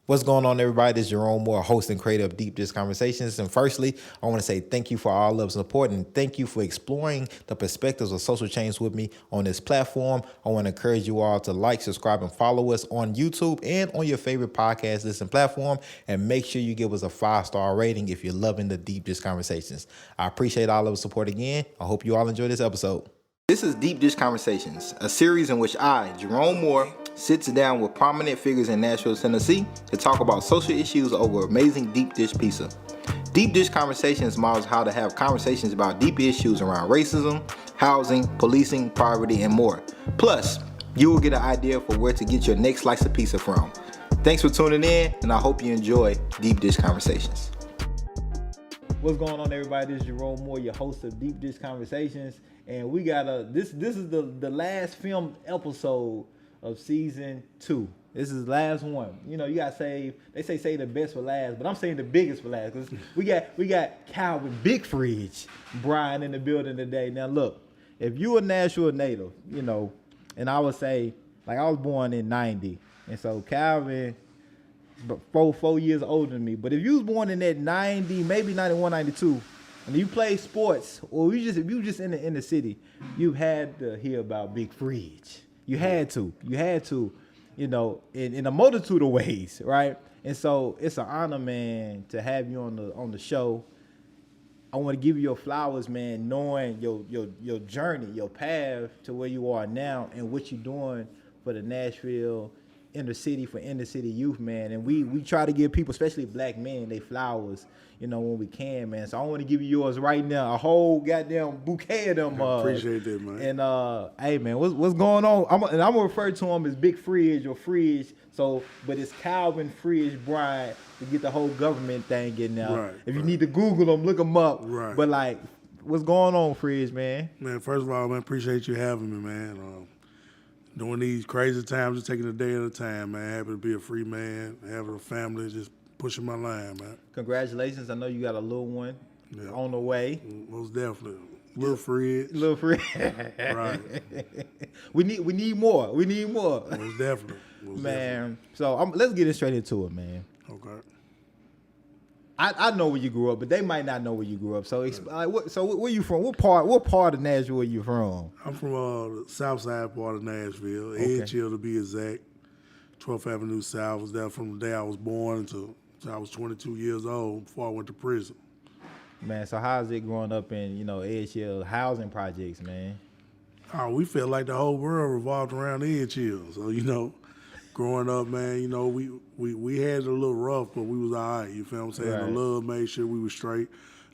What's going on, everybody? This is Jerome Moore, host and creator of Deep Dish Conversations. And firstly, I want to say thank you for all love and support, and thank you for exploring the perspectives of social change with me on this platform. I want to encourage you all to like, subscribe, and follow us on YouTube and on your favorite podcast listen platform. And make sure you give us a 5-star rating if you're loving the Deep Dish Conversations. I appreciate all of the support again. I hope you all enjoy this episode. This is Deep Dish Conversations, a series in which I, Jerome Moore, sits down with prominent figures in Nashville, Tennessee to talk about social issues over amazing deep dish pizza. Deep Dish Conversations models how to have conversations about deep issues around racism, housing, policing, poverty, and more. Plus, you will get an idea for where to get your next slice of pizza from. Thanks for tuning in, and I hope you enjoy Deep Dish Conversations. What's going on, everybody? This is Jerome Moore, your host of Deep Dish Conversations, and we got this is the last filmed episode of season 2. This is the last one. You know, you gotta save. They say the best for last, but I'm saying the biggest for last because we got Calvin Big Fridge Bryant in the building today. Now look, if you a Nashville native, you know, and I would say like I was born in '90, and so Calvin, but 4 years older than me. But if you was born in that '90, maybe '91, '92, and you play sports, or if you just in the city, you had to hear about Big Fridge. You had to, you know, in a multitude of ways, right? And so it's an honor, man, to have you on the show. I want to give you your flowers, man, knowing your journey, your path to where you are now, and what you're doing for the Nashville inner city youth, man. And we try to give people, especially black men, they flowers, you know, when we can, man. So I want to give you yours right now, a whole goddamn bouquet of them. I appreciate that, man. And hey, man, what's going on? I'm gonna refer to him as Big Fridge or Fridge. So, but it's Calvin Fridge Bryant to get the whole government thing getting out. Right, if you need to Google them, look them up. Right. But like, what's going on, Fridge, man? Man, first of all, man, appreciate you having me, man. During these crazy times, just taking a day at a time, man. Happy to be a free man, having a family, just pushing my line, man. Congratulations. I know you got a little one on the way. Most definitely. Little Fridge. Little Fridge. Right. We need more. Most definitely. Man, so let's get straight into it, man. Okay. I know where you grew up, but they might not know where you grew up. So, where you from? What part of Nashville are you from? I'm from the south side part of Nashville, Okay. Edgehill to be exact. 12th Avenue South. Was there from the day I was born until I was 22 years old before I went to prison. Man, so how's it growing up in, you know, Edgehill housing projects, man? Oh, we felt like the whole world revolved around Edgehill. So, you know, growing up, man, you know, we had it a little rough, but we was all right, you feel what I'm saying? Right. The love made sure we were straight.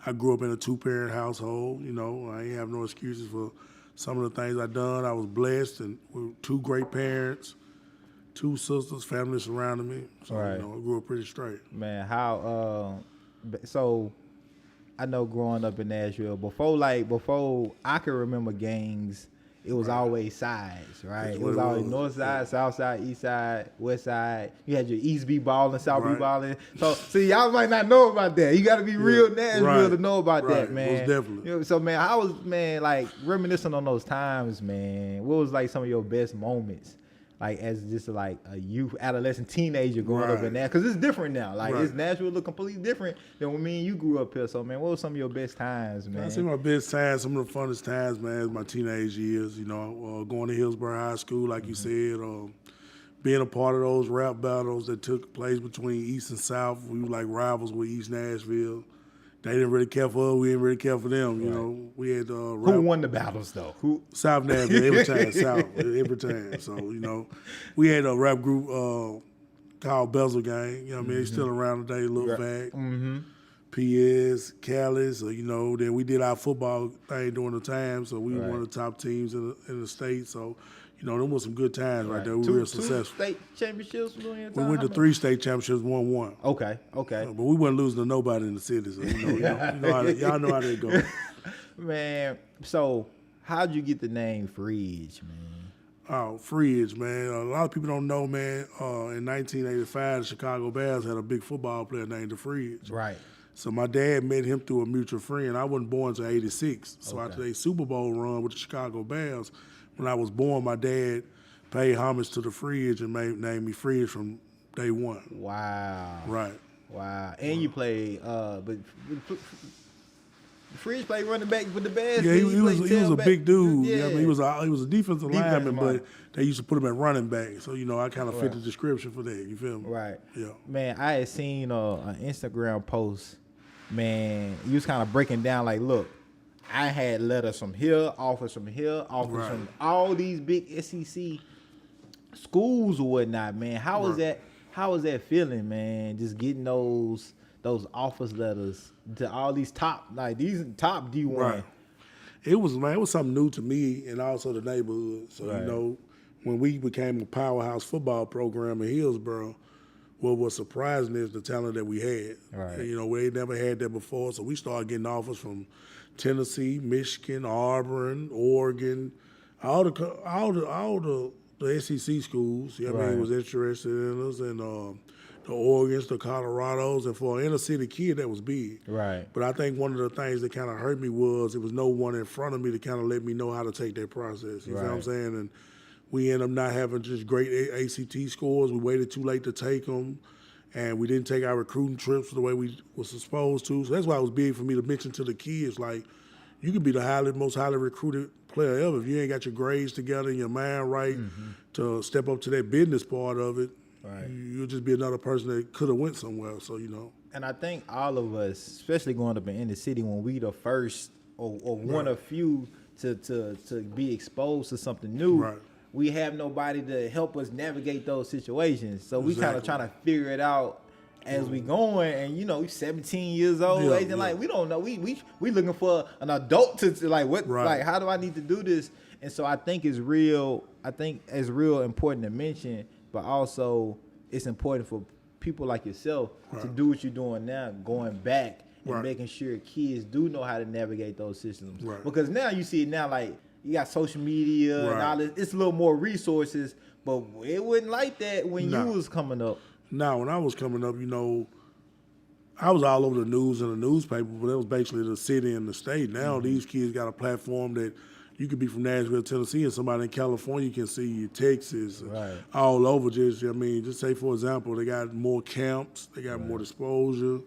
I grew up in a 2-parent household, you know. I ain't have no excuses for some of the things I done. I was blessed and with 2 great parents, 2 sisters, family surrounding me. So, Right. you know, I grew up pretty straight. Man, so I know growing up in Nashville, before I could remember gangs, it was always sides, right? That's It was what it always was. north side, south side, east side, west side. You had your East B balling, South B Right. balling. So, see, y'all might not know about that. You got to be real Nashville Right. to know about that, Right. man. Most definitely. You know, so, man, I was, man, like, reminiscing on those times, man. What was, like, some of your best moments? Like, as just like a youth, adolescent, teenager growing up in Right. that, because it's different now. Like, Right. it's Nashville look completely different than when me and you grew up here. So, man, what were some of your best times, man? I see my best times, some of the funnest times, man, is my teenage years, you know, going to Hillsborough High School, like you said, being a part of those rap battles that took place between East and South. We were like rivals with East Nashville. They didn't really care for us. We didn't really care for them, you know. We had Who won the battles, though? South Nashville, every time, South, every time. So, you know, we had a rap group called Bezel Gang. You know what I mean? They still around today, Lil Vac. Mm-hmm. P.S., Callis, you know, then we did our football thing during the time, so we were one of the top teams in the state. So, you know, them was some good times right there. We were real successful. 2 state championships during your We time? went to 3 state championships, won 1. Okay. But we wasn't losing to nobody in the city, so y'all know how they go. Man, so how'd you get the name Fridge, man? Oh, Fridge, man. A lot of people don't know, man. In 1985, the Chicago Bears had a big football player named the Fridge. Right. So my dad met him through a mutual friend. I wasn't born until '86. So after a Super Bowl run with the Chicago Bears, when I was born, my dad paid homage to the Fridge and named me Fridge from day one. Wow. Right. Wow. And you played, but Fridge played running back with the Bears. Yeah, he was a big dude. Yeah. I mean, he was a defensive lineman, lineman. but they used to put him at running back. So I kind of fit the description for that. You feel me? Right. Yeah. Man, I had seen an Instagram post. Man, you was kind of breaking down like, look, I had letters from here, offers from here, offers from all these big SEC schools or whatnot. Man, how was that? How was that feeling, man? Just getting those offers letters to all these top D1. Right. It was something new to me and also the neighborhood. So when we became a powerhouse football program in Hillsborough, what was surprising is the talent that we had. Right. We never had that before. So we started getting offers from Tennessee, Michigan, Auburn, Oregon, all the SEC schools. I mean, was interested in us, and the Oregons, the Colorados, and for an inner city kid, that was big. Right. But I think one of the things that kind of hurt me was there was no one in front of me to kind of let me know how to take that process. You know what I'm saying? And we ended up not having just great ACT scores. We waited too late to take them, and we didn't take our recruiting trips the way we was supposed to. So that's why it was big for me to mention to the kids, like, you could be the most highly recruited player ever. If you ain't got your grades together and your mind right to step up to that business part of it, you'll just be another person that could have went somewhere. So, And I think all of us, especially growing up in the city, when we the first or one of few to be exposed to something new, we have nobody to help us navigate those situations. So we kind of trying to figure it out as we going, and we 17 years old, like we don't know. We looking for an adult to like what like how do I need to do this? And so I think it's real. I think it's real important to mention, but also it's important for people like yourself to do what you're doing now, going back and making sure kids do know how to navigate those systems. Because now you see it now, like you got social media and all this. It's a little more resources, but it wasn't like that when you was coming up. Now, when I was coming up, I was all over the news and the newspaper, but it was basically the city and the state. Now these kids got a platform that you could be from Nashville, Tennessee, and somebody in California can see you, Texas, all over. Just say, for example, they got more camps, they got more exposure.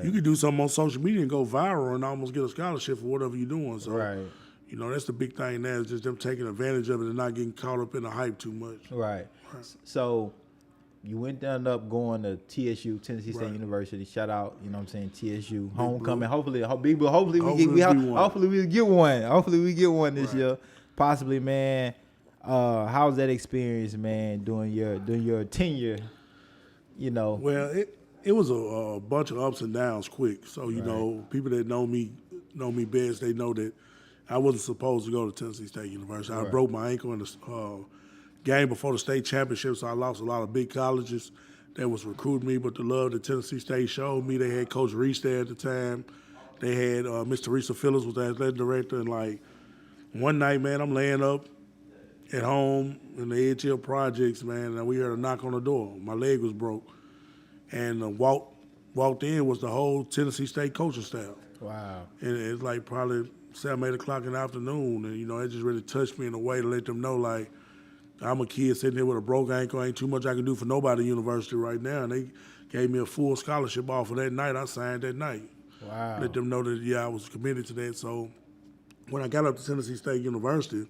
You could do something on social media and go viral and almost get a scholarship for whatever you're doing. So, that's the big thing now is just them taking advantage of it and not getting caught up in the hype too much. So you went down up going to TSU, Tennessee State University. Shout out, TSU homecoming. Hopefully we get one. Hopefully we get one this year. Possibly, man. How's that experience, man? Doing your tenure, Well, it was a bunch of ups and downs quick. So people that know me best. They know that I wasn't supposed to go to Tennessee State University. I broke my ankle in the game before the state championship, so I lost a lot of big colleges that was recruiting me. But the love that Tennessee State showed me, they had Coach Reese there at the time. They had Miss Teresa Phillips was the athletic director. And, like, one night, man, I'm laying up at home in the Edge Hill Projects, man, and we heard a knock on the door. My leg was broke. And walked in was the whole Tennessee State coaching staff. Wow. And it's like probably 7, 8 o'clock in the afternoon. And, it just really touched me in a way to let them know, like, I'm a kid sitting there with a broke ankle. Ain't too much I can do for nobody at university right now. And they gave me a full scholarship offer that night. I signed that night. Wow. Let them know that, I was committed to that. So when I got up to Tennessee State University,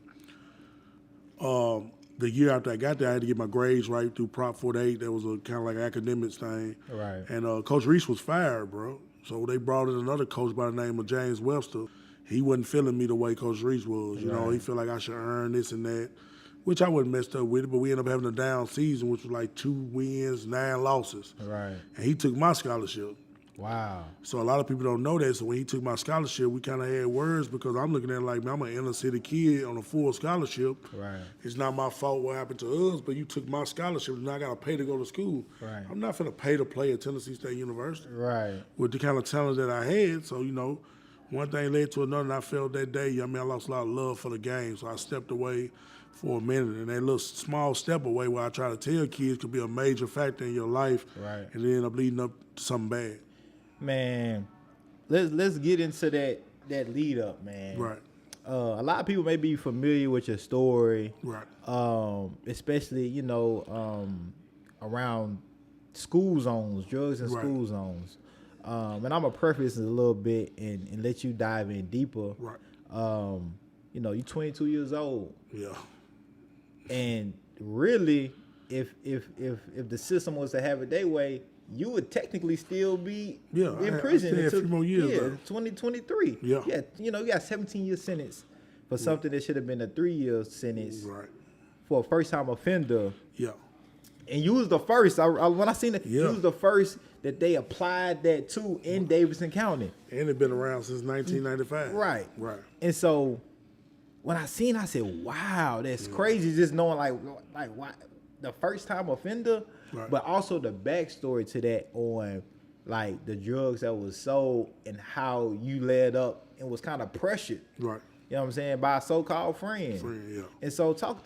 the year after I got there, I had to get my grades right through Prop 48. That was a kind of like academics thing. And Coach Reese was fired, bro. So they brought in another coach by the name of James Webster. He wasn't feeling me the way Coach Reese was. He felt like I should earn this and that, which I wasn't messed up with it, but we ended up having a down season, which was like 2 wins, 9 losses. And he took my scholarship. Wow. So a lot of people don't know that. So when he took my scholarship, we kind of had words because I'm looking at it like, man, I'm an inner city kid on a full scholarship. It's not my fault what happened to us, but you took my scholarship and I got to pay to go to school. I'm not finna pay to play at Tennessee State University. With the kind of talent that I had. So, one thing led to another, and I felt that day, I lost a lot of love for the game. So I stepped away for a minute, and that little small step away where I try to tell kids could be a major factor in your life, and it end up leading up to something bad. Man, let's get into that lead up, man. A lot of people may be familiar with your story, especially around school zones, drugs in Right. school zones. And I'm gonna preface it a little bit and let you dive in deeper. Right. You know, you're 22 years old, Yeah. and really, if the system was to have it their way, you would technically still be in prison a few more years. yeah, Though. 2023. Yeah. Yeah, you know, you got 17-year sentence for something that should have been a 3-year sentence Right. for a first-time offender. Yeah. And you was the first. When I seen it, Yeah. you was the first that they applied that to in Davidson County. And it been around since 1995. Right. Right. And so when I seen, I said, "Wow, that's crazy." Just knowing like why the first time offender, Right. but also the backstory to that on like the drugs that was sold and how you led up and was kind of pressured. Right. You know what I'm saying, by a so-called friend. Yeah. And so talk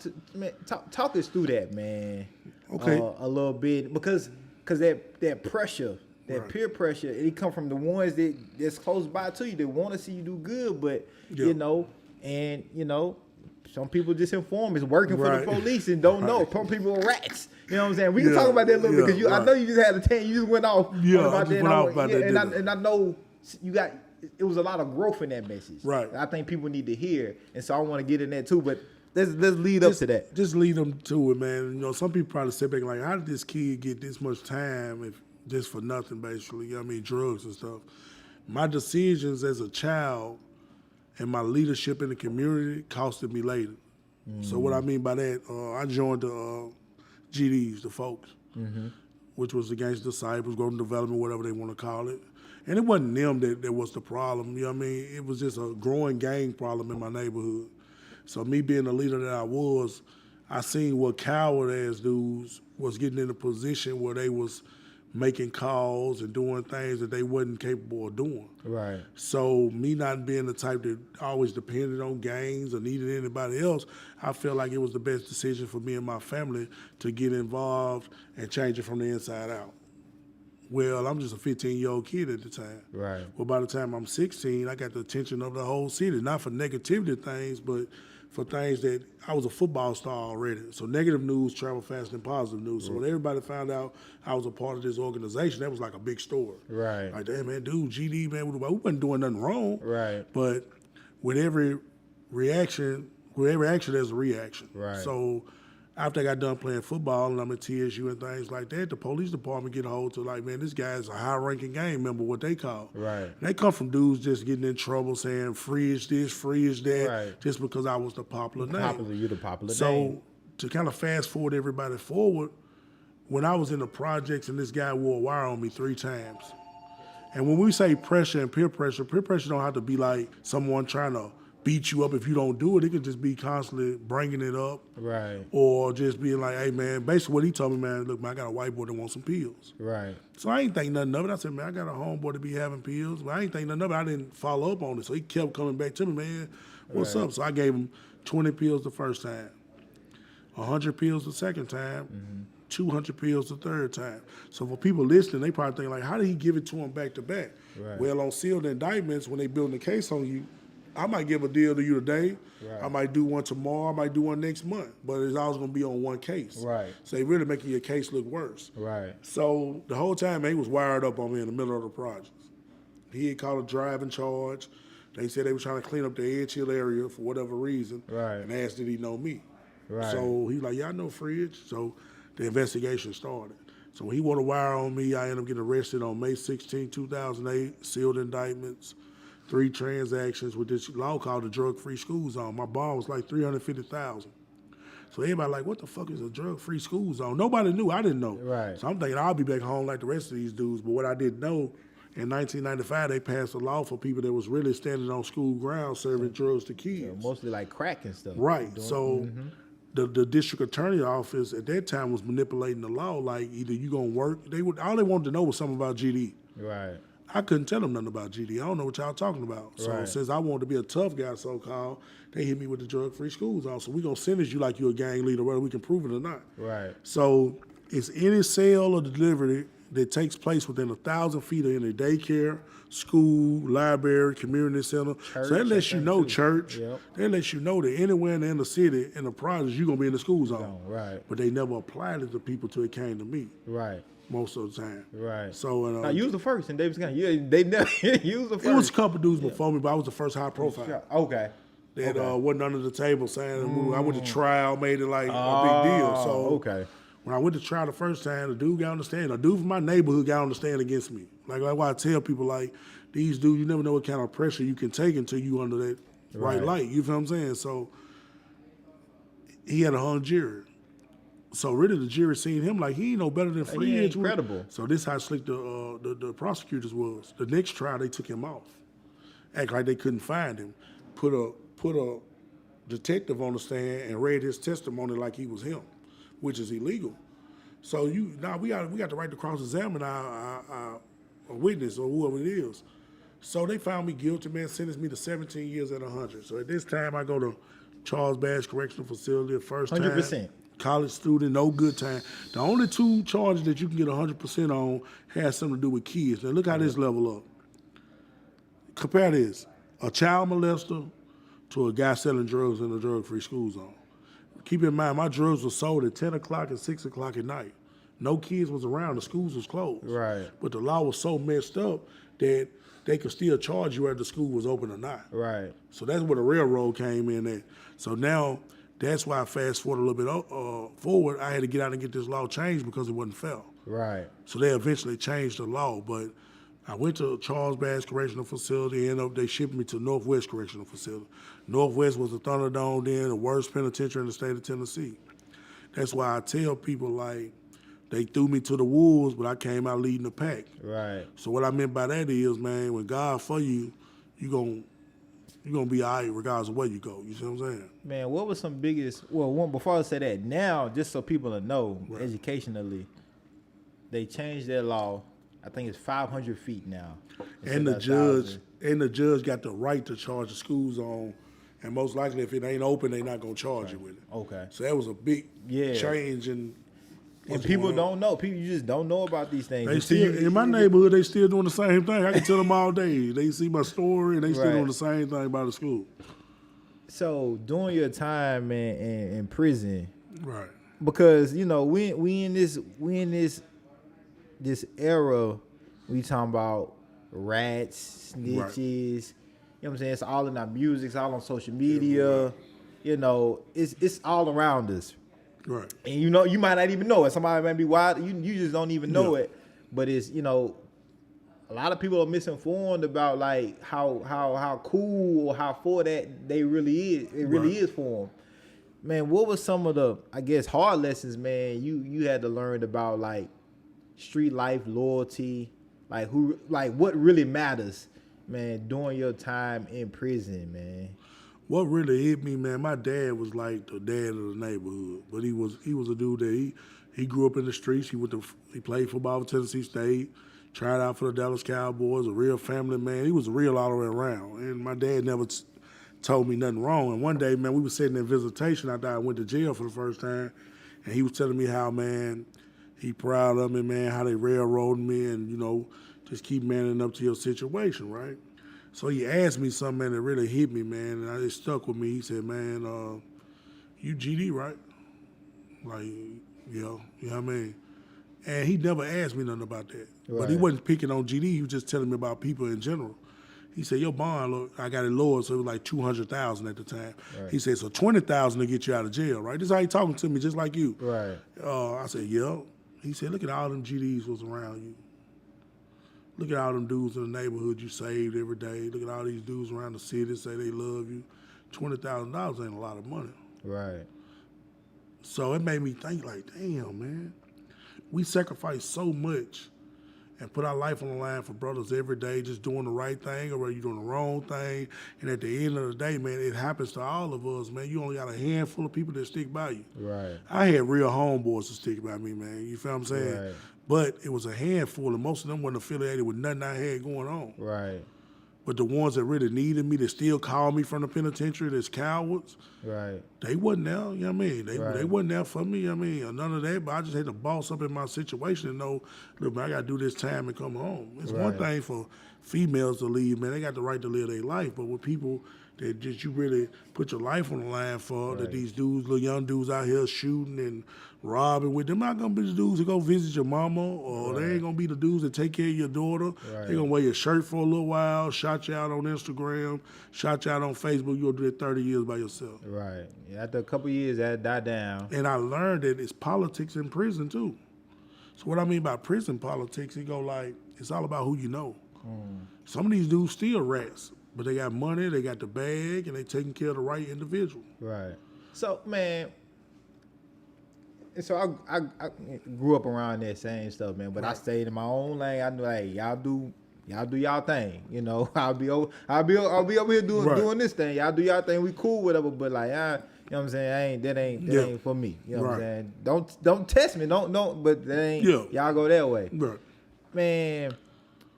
us through that, man. Okay. A little bit because that pressure, that Right. peer pressure, it come from the ones that's close by to you that want to see you do good, but Yeah. you know, some people just informants working for Right. the police and don't know. Some people are rats. You know what I'm saying? We can Yeah. talk about that a little bit because I Right. know you just had a 10. You just went off. Yeah, about I just that. went off about that, And didn't I? and I know you got. It was a lot of growth in that message. Right. I think people need to hear, and so I want to get in that too. But let's lead up to that. Just lead them to it, man. You know, some people probably sit back like, how did this kid get this much time if just for nothing, basically? You know what I mean, drugs and stuff. My decisions as a child and my leadership in the community costed me later. So what I mean by that, I joined the GDs, the folks, which was the Gangster Disciples, Growth and Development, whatever they want to call it. And it wasn't them that was the problem, you know what I mean? It was just a growing gang problem in my neighborhood. So me being the leader that I was, I seen what coward-ass dudes was getting in a position where they was making calls and doing things that they wasn't capable of doing. Right. So me not being the type that always depended on gangs or needed anybody else, I felt like it was the best decision for me and my family to get involved and change it from the inside out. Well, I'm just a 15-year-old kid at the time. Right. Well, by the time I'm 16, I got the attention of the whole city, not for negativity things, but for things that I was a football star already. So negative news traveled faster than positive news. So when everybody found out I was a part of this organization, that was like a big story. Right. Like, damn, man, dude, GD, man, we wasn't doing nothing wrong. Right. But with every action, there's a reaction. Right. So after I got done playing football and I'm at TSU and things like that, the police department get a hold to like, man, this guy's a high-ranking gang member, what they call. Right. And they come from dudes just getting in trouble saying free is this, free is that, Right. just because I was the popular name. You're the popular So name. to kind of fast forward everybody forward, when I was in the projects and this guy wore a wire on me 3 times. And when we say pressure and peer pressure don't have to be like someone trying to beat you up if you don't do it. It could just be constantly bringing it up. Right. Or just being like, hey, man, basically what he told me, man, look, man, I got a white boy that wants some pills. Right. So I ain't think nothing of it. I said, man, I got a homeboy to be having pills. But I ain't think nothing of it. I didn't follow up on it. So he kept coming back to me, man, what's up? So I gave him 20 pills the first time, 100 pills the second time, 200 pills the third time. So for people listening, they probably think like, how did he give it to him back to back? Right. Well, on sealed indictments, when they building a case on you, I might give a deal to you today. Right. I might do one tomorrow. I might do one next month. But it's always going to be on one case. Right. So they really making your case look worse. Right. So the whole time, man, he was wired up on me in the middle of the project. He had called a driving charge. They said they were trying to clean up the Edge Hill area for whatever reason. Right. And asked did he know me. Right. So he was like, yeah, I know Fridge. So the investigation started. So when he wore a wire on me, I ended up getting arrested on May 16, 2008, sealed indictments, 3 transactions with this law called the Drug-Free School Zone. My bond was like $350,000. So everybody like, what the fuck is a drug-free school zone? Nobody knew. I didn't know. Right. So I'm thinking I'll be back home like the rest of these dudes. But what I didn't know, in 1995, they passed a law for people that was really standing on school grounds serving drugs to kids. Mostly like crack and stuff. Right. So the district attorney office at that time was manipulating the law. Like either you gonna work. All they wanted to know was something about GD. Right. I couldn't tell them nothing about GD. I don't know what y'all talking about. So Right. since I wanted to be a tough guy, so-called, they hit me with the drug-free school zone. So we gonna sentence you like you're a gang leader, whether we can prove it or not. Right. So it's any sale or delivery that takes place within 1,000 feet of any daycare, school, library, community center. So that lets you know, church. Yep. That lets you know that anywhere in the inner city, in the projects, you're going to be in the school zone. Right. But they never applied it to people till it came to me. Right. most of the time. Right. So Now, you was the first in Davis County. Yeah, they never you was the first. it was a couple dudes before me, but I was the first high profile. Okay. That wasn't under the table saying I went to trial, made it like a big deal. So okay. when I went to trial the first time, the dude got on the stand. A dude from my neighborhood got on the stand against me. Like why I tell people, like, these dudes, you never know what kind of pressure you can take until you under that right light. You feel what I'm saying? So he had a hung jury. So really the jury seen him like he ain't no better than Free Edge. Incredible. So this how slick the prosecutors was. The next trial they took him off. Act like they couldn't find him. Put a detective on the stand and read his testimony like he was him, which is illegal. So we got the right to cross-examine our witness or whoever it is. So they found me guilty, man, sentenced me to 17 years at 100. So at this time I go to Charles Bass Correctional Facility the first time. 100%. College student, no good time. The only 2 charges that you can get 100% on has something to do with kids. Now look how this level up. Compare this. A child molester to a guy selling drugs in a drug-free school zone. Keep in mind, my drugs were sold at 10 o'clock and 6 o'clock at night. No kids was around. The schools was closed. Right. But the law was so messed up that they could still charge you whether the school was open or not. Right. So that's where the railroad came in at. So now that's why I fast forward a little bit forward. I had to get out and get this law changed because it wasn't fair. Right. So they eventually changed the law, but I went to Charles Bass Correctional Facility, and they shipped me to Northwest Correctional Facility. Northwest was the Thunderdome then, the worst penitentiary in the state of Tennessee. That's why I tell people, like, they threw me to the wolves, but I came out leading the pack. Right. So what I meant by that is, man, when God for you, you're gonna be all right regardless of where you go. You see what I'm saying? Man, what was some biggest, one, before I say that, now, just so people know, educationally, they changed their law. I think it's 500 feet now. And the judge got the right to charge the school zone, and most likely if it ain't open, they not gonna charge you with it. Okay. So that was a big change in. And people don't know. People, you just don't know about these things. They still, in my neighborhood, they still doing the same thing. I can tell them all day. They see my story, and they still doing the same thing about the school. So during your time, man, in prison, right? Because we in this era, we talking about rats, snitches. Right. You know what I'm saying? It's all in our music. It's all on social media. It's all around us. Right. And you might not even know it. Somebody might be wild. You just don't even know it. But it's, a lot of people are misinformed about like how cool or how for that they really is. It really is for them. Man, what was some of the, I guess, hard lessons, man, you had to learn about like street life, loyalty, like what really matters, man, during your time in prison, man? What really hit me, man, my dad was like the dad of the neighborhood, but he was a dude that he grew up in the streets. He played football for Tennessee State, tried out for the Dallas Cowboys, a real family man. He was real all the way around, and my dad never told me nothing wrong. And one day, man, we were sitting in visitation after I went to jail for the first time, and he was telling me how, man, he proud of me, man, how they railroaded me, and just keep manning up to your situation, right? So he asked me something, man, that really hit me, man, and it stuck with me. He said, man, you GD, right? Like, yeah, you know what I mean? And he never asked me nothing about that. Right. But he wasn't picking on GD. He was just telling me about people in general. He said, your bond, look, I got it lowered, so it was like $200,000 at the time. Right. He said, so $20,000 to get you out of jail, right? This is how he talking to me, just like you. Right. I said, yeah. He said, look at all them GDs was around you. Look at all them dudes in the neighborhood you saved every day. Look at all these dudes around the city say they love you. $20,000 ain't a lot of money. Right. So it made me think like, damn, man. We sacrifice so much and put our life on the line for brothers every day, just doing the right thing or whether you're doing the wrong thing. And at the end of the day, man, it happens to all of us, man. You only got a handful of people that stick by you. Right. I had real homeboys to stick by me, man. You feel what I'm saying? Right. But it was a handful, and most of them weren't affiliated with nothing I had going on. Right. But the ones that really needed me, that still called me from the penitentiary, that's cowards, right, they wasn't there, you know what I mean? They wasn't there for me, you know what I mean? None of that, but I just had to boss up in my situation and know, look, man, I got to do this time and come home. It's one thing for females to leave, man. They got the right to live their life, but with people that just you really put your life on the line for. That these dudes, little young dudes out here shooting and robbing with them, not gonna be the dudes that go visit your mama, or they ain't gonna be the dudes that take care of your daughter. They gonna wear your shirt for a little while, shout you out on Instagram, shout you out on Facebook. You'll do it 30 years by yourself. Right. Yeah, after a couple years, that died down. And I learned that it's politics in prison too. So what I mean by prison politics, it go like, it's all about who you know. Some of these dudes still rats, but they got money, they got the bag, and they taking care of the right individual. Right. So, man, so I grew up around that same stuff, man, but I stayed in my own lane. I knew, hey, y'all do y'all thing. You know, I'll be over here doing this thing. Y'all do y'all thing. We cool, whatever, but like, you know what I'm saying? That ain't for me. You know what I'm saying? Don't test me. Don't. But that ain't. Y'all go that way, man.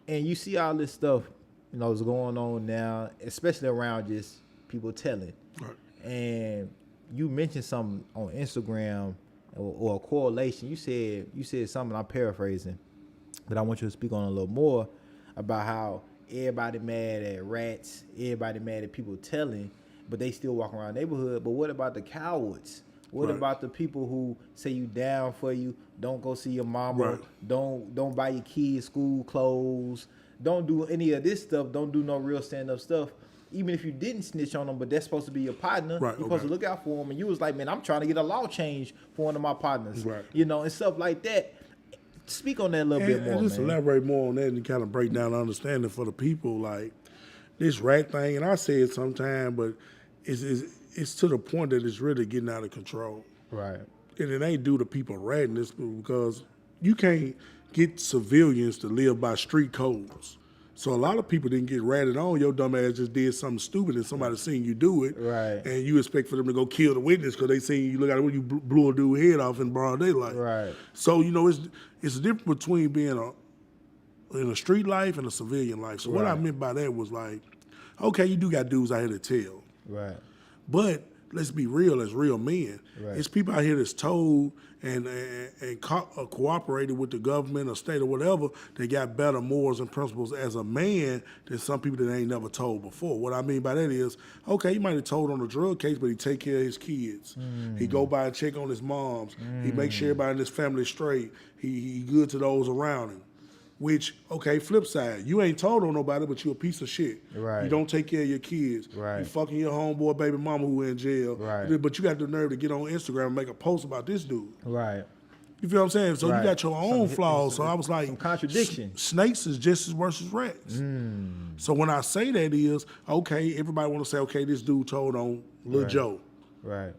And you see all this stuff, you know, is going on now, especially around just people telling. And you mentioned something on Instagram or a correlation. You said something. I'm paraphrasing, but I want you to speak on a little more about how everybody mad at rats, everybody mad at people telling, but they still walk around the neighborhood. But what about the cowards? What about the people who say you down for you, don't go see your mama, don't buy your kids school clothes, don't do any of this stuff, don't do no real stand-up stuff, even if you didn't snitch on them, but that's supposed to be your partner, you're supposed to look out for them, and you was like, man, I'm trying to get a law change for one of my partners, you know, and stuff like that. Speak on that a little bit more, and just elaborate more on that and kind of break down the understanding for the people, like this rat thing, and I say it sometime, but it's to the point that it's really getting out of control. Right. And it ain't due to people ratting this, because you can't get civilians to live by street codes. So a lot of people didn't get ratted on. Your dumb ass just did something stupid and somebody seen you do it. Right. And you expect for them to go kill the witness because they seen you look at it when you blew a dude's head off in broad daylight. Right. So, you know, it's a difference between being in a street life and a civilian life. So what I meant by that was like, okay, you do got dudes out here to tell. Right. But let's be real as real men. Right. It's people out here that's told and cooperated with the government or state or whatever. They got better morals and principles as a man than some people that ain't never told before. What I mean by that is, okay, he might have told on the drug case, but he take care of his kids. He go by and check on his moms. He make sure everybody in his family is straight. He good to those around him. Which, okay, flip side, you ain't told on nobody, but you a piece of shit. Right. You don't take care of your kids. Right. You fucking your homeboy baby mama who in jail. Right. But you got the nerve to get on Instagram and make a post about this dude. Right. You feel what I'm saying? So you got your own flaws. So I was like, some contradiction. Snakes is just as worse as rats. So when I say that is, okay, everybody want to say, okay, this dude told on Lil Joe. Right.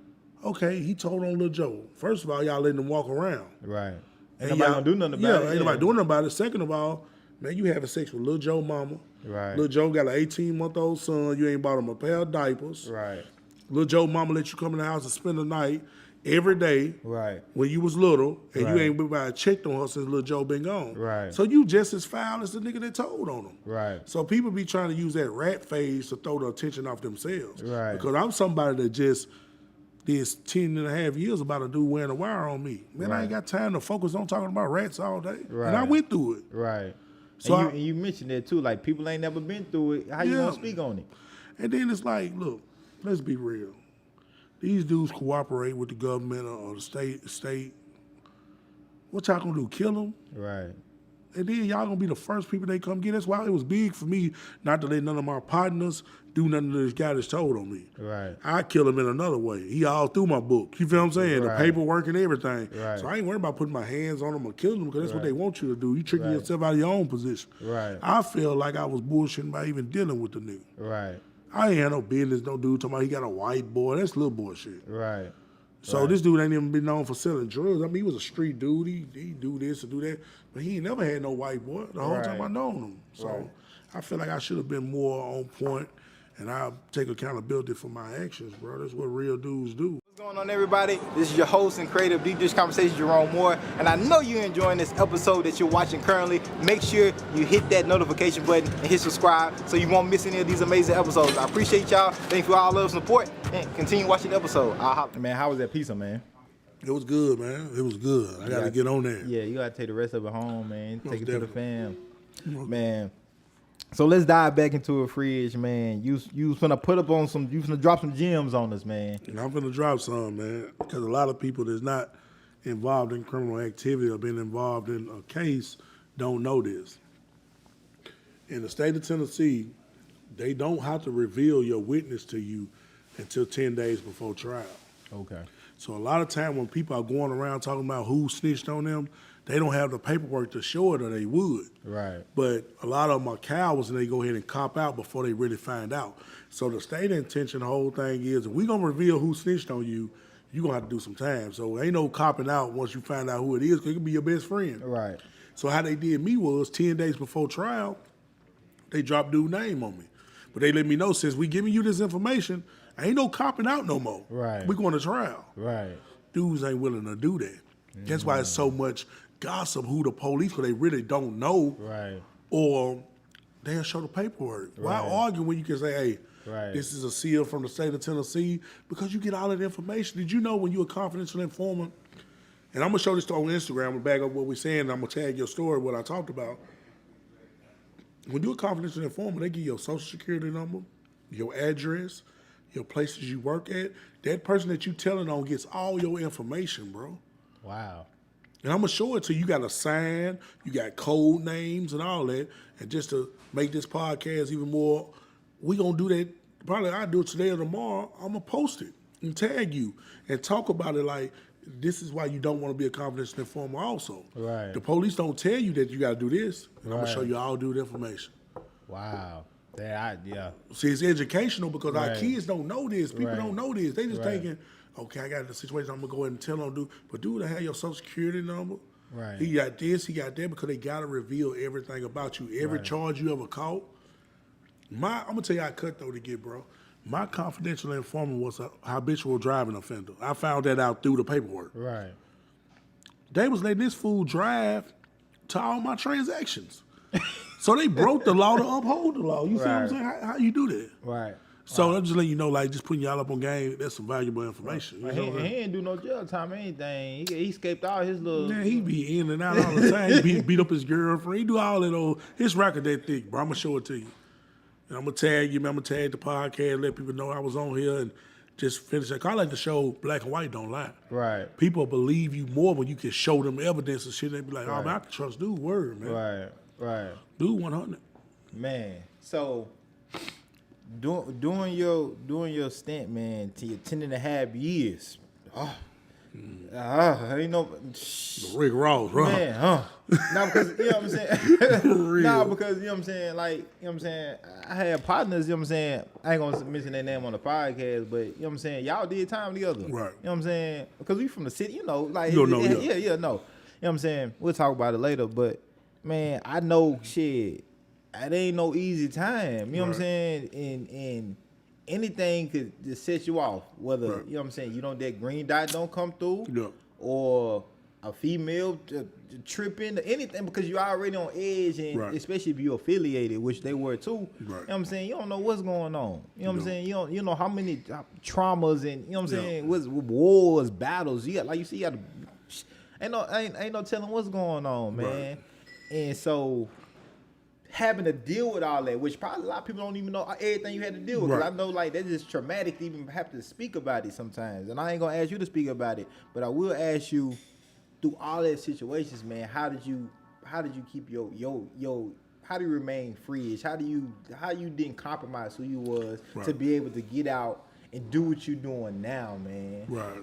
Okay, he told on Lil Joe. First of all, y'all letting him walk around. Right. Ain't nobody gonna do nothing about it. Ain't nobody doing nothing about it. Second of all, man, you having sex with Lil Joe mama. Right. Lil Joe got an 18-month-old son. You ain't bought him a pair of diapers. Right. Lil Joe mama let you come in the house and spend the night every day. Right. When you was little, and you ain't been by checked on her since Lil Joe been gone. Right. So you just as foul as the nigga that told on him. Right. So people be trying to use that rat phase to throw the attention off themselves. Right. Because I'm somebody that just did 10 and a half years about a dude wearing a wire on me. Man, I ain't got time to focus on talking about rats all day. Right. And I went through it. Right. So and you mentioned that too, like people ain't never been through it. How you gonna speak on it? And then it's like, look, let's be real. These dudes cooperate with the government or the state. What y'all gonna do, kill them? Right. And then y'all gonna be the first people they come get. That's why it was big for me not to let none of my partners do nothing to this guy that's told on me. Right. I kill him in another way. He all through my book. You feel what I'm saying? Right. The paperwork and everything. Right. So I ain't worried about putting my hands on them or killing them because that's what they want you to do. You tricking yourself out of your own position. Right. I feel like I was bullshitting by even dealing with the nigga. Right. I ain't had no business, no dude talking about he got a white boy. That's little bullshit. Right. So this dude ain't even been known for selling drugs. I mean, he was a street dude. He do this and do that. But he ain't never had no white boy the whole time I known him. So I feel like I should have been more on point, and I'll take accountability for my actions, bro. That's what real dudes do. What's going on, everybody? This is your host and creator of Deep Dish Conversations, Jerome Moore, and I know you're enjoying this episode that you're watching currently. Make sure you hit that notification button and hit subscribe so you won't miss any of these amazing episodes. I appreciate y'all. Thank you for all love and support, and continue watching the episode. I'll holler. Man, how was that pizza, man? It was good, man. It was good. I got to get on there. Yeah, you got to take the rest of it home, man. Take it to the fam. Man, So let's dive back into a fridge, man. You finna put up on some. You finna drop some gems on us, man. And I'm finna drop some, man, because a lot of people that's not involved in criminal activity or been involved in a case don't know this. In the state of Tennessee, they don't have to reveal your witness to you until 10 days before trial. Okay. So a lot of time when people are going around talking about who snitched on them, they don't have the paperwork to show it, or they would. Right. But a lot of them are cowards and they go ahead and cop out before they really find out. So the state intention, the whole thing is, if we gonna reveal who snitched on you, you gonna have to do some time. So ain't no copping out once you find out who it is, because it could be your best friend. Right. So how they did me was 10 days before trial, they dropped dude's name on me. But they let me know, since we giving you this information, ain't no copping out no more. Right. We going to trial. Right. Dudes ain't willing to do that. That's why it's so much gossip who the police, because they really don't know. Right. Or they'll show the paperwork. Why argue when you can say, hey, this is a seal from the state of Tennessee? Because you get all that information. Did you know when you're a confidential informant, and I'm going to show this on Instagram and back up what we're saying, and I'm going to tag your story, what I talked about. When you're a confidential informant, they give you your social security number, your address, your places you work at. That person that you telling on gets all your information, bro. Wow. And I'm going to show it to you. You got a sign, you got code names and all that. And just to make this podcast even more, we going to do that. Probably I'll do it today or tomorrow. I'm going to post it and tag you and talk about it like, this is why you don't want to be a confidential informant also. Right. The police don't tell you that you got to do this. And I'm going to show you all the information. Wow. See, it's educational because our kids don't know this. People don't know this. They just thinking, okay, I got the situation, I'm going to go ahead and tell them, but dude, I have your social security number. Right. He got this, he got that, because they got to reveal everything about you. Every charge you ever caught. I'm going to tell you how cutthroat to get, bro. My confidential informant was a habitual driving offender. I found that out through the paperwork. Right. They was letting this fool drive to all my transactions. So they broke the law to uphold the law. You see what I'm saying? How you do that? Right. So I'm just letting you know, like, just putting y'all up on game, that's some valuable information. You know? He didn't do no jail time or anything. He escaped all his little... Man, he be in and out all the time. He beat up his girlfriend. He do all that old... His record that thick, bro. I'm going to show it to you. And I'm going to tag you, man. I'm going to tag the podcast, let people know I was on here and just finish that. 'Cause I like to show black and white don't lie. Right. People believe you more when you can show them evidence and shit. They be like, oh, man, I can trust dude word, man. Right. Dude 100. Man, so doing your stint, man, to your 10.5 years. Ain't no Rick Ross, bro. Man, Now because you know what I'm saying. Nah, because you know what I'm saying. Like, you know what I'm saying. I had partners. You know what I'm saying. I ain't gonna mention their name on the podcast, but you know what I'm saying. Y'all did time together. Right. You know what I'm saying. Because we from the city, you know. Like, you know, no. You know what I'm saying. We'll talk about it later, but man, I know shit. It ain't no easy time. You know what I'm saying. And anything could just set you off. Whether you know what I'm saying, you don't that green dot don't come through, or a female trip into anything because you're already on edge, and especially if you're affiliated, which they were too. You know what I'm saying, you don't know what's going on. You know what I'm saying, you know how many traumas and you know what I'm saying, with wars, battles. You got, like you see, you got ain't no telling what's going on, man. And so, having to deal with all that, which probably a lot of people don't even know everything you had to deal with. Because I know, like, that's just traumatic to even have to speak about it sometimes. And I ain't gonna ask you to speak about it, but I will ask you, through all that situations, man, how did you keep your how do you remain free? How you didn't compromise who you was to be able to get out and do what you doing now, man? Right.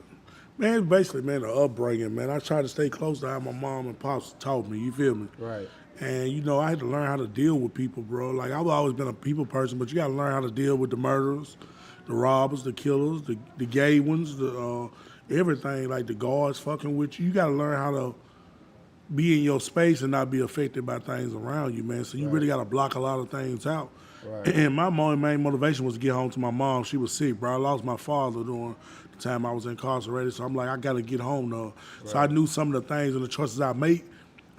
Man, basically, man, the upbringing, man. I try to stay close to how my mom and pops taught me, you feel me? Right. And, you know, I had to learn how to deal with people, bro. Like, I've always been a people person, but you got to learn how to deal with the murderers, the robbers, the killers, the gay ones, everything, like the guards fucking with you. You got to learn how to be in your space and not be affected by things around you, man. So you really got to block a lot of things out. Right. And my main motivation was to get home to my mom. She was sick, bro. I lost my father during the time I was incarcerated, so I'm like, I got to get home to her. Right. So I knew some of the things and the choices I made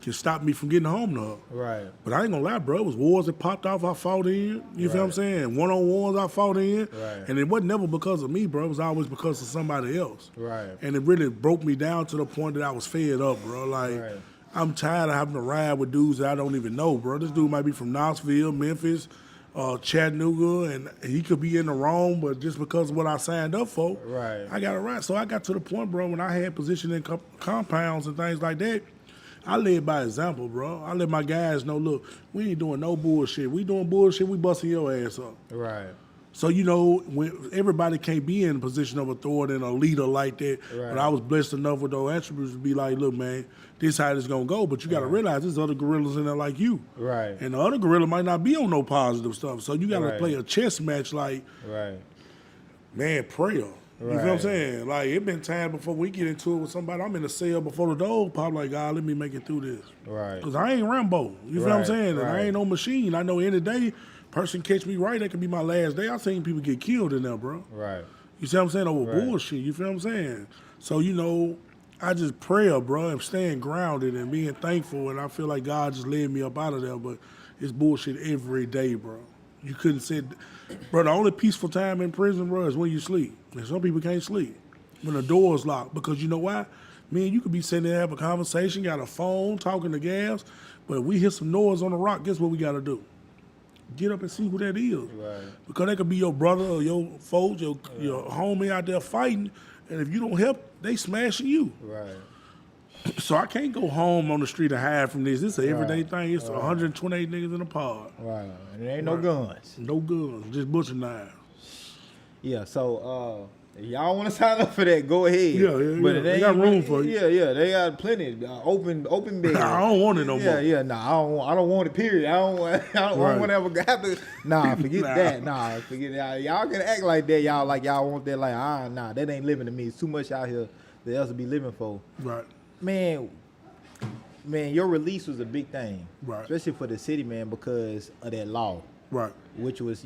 can stop me from getting home to her. Right. But I ain't gonna lie, bro. It was wars that popped off, I fought in. You feel what I'm saying? One-on-ones I fought in. Right. And it wasn't never because of me, bro. It was always because of somebody else. Right. And it really broke me down to the point that I was fed up, bro. Like, I'm tired of having to ride with dudes that I don't even know, bro. This dude might be from Knoxville, Memphis, Chattanooga, and he could be in the wrong, but just because of what I signed up for, Right. I got to ride. So I got to the point, bro, when I had position in compounds and things like that, I led by example, bro. I let my guys know, look, we ain't doing no bullshit. We doing bullshit, we busting your ass up. Right. So, you know, when everybody can't be in a position of authority and a leader like that. Right. But I was blessed enough with those attributes to be like, look, man, this how it's going to go. But you got to realize there's other gorillas in there like you. Right. And the other gorilla might not be on no positive stuff. So you got to Right. play a chess match like, Right. man, prayer. You feel what I'm Right. saying? Like, it been time before we get into it with somebody. I'm in the cell before the door pop like, God, let me make it through this. Right. Because I ain't Rambo. You feel what I'm Right, saying? And I right. ain't no machine. I know any day, person catch me right, that could be my last day. I seen people get killed in there, bro. Right. You see what I'm saying? Over Right. bullshit. You feel what I'm saying? So, you know, I just pray, bro, and staying grounded and being thankful. And I feel like God just led me up out of there. But it's bullshit every day, bro. You couldn't sit. Bro, the only peaceful time in prison, bro, is when you sleep. And some people can't sleep when the door's locked. Because you know why? Man, you could be sitting there, have a conversation, got a phone, talking to gas. But if we hear some noise on the rock, guess what we got to do? Get up and see who that is. Right. Because that could be your brother or your folks, your homie out there fighting. And if you don't help, they smashing you. Right. So I can't go home on the street and hide from this. It's an everyday thing. It's 128 niggas in a pod. Right. And there ain't no guns. No guns, just butcher knives. Yeah. So if y'all want to sign up for that, go ahead. Yeah, But yeah. it They ain't got room really- for you. Yeah. They got plenty. Open bed. I don't want it no more. Yeah. Nah, I don't want it. Period. I don't want Right. to ever have to. Nah, forget Nah. that. Nah, forget that. Y'all can act like that. Y'all want that. Like nah, that ain't living to me. It's too much out here that else to be living for. Right. Man, your release was a big thing, Right. especially for the city, man, because of that law, Right. which was,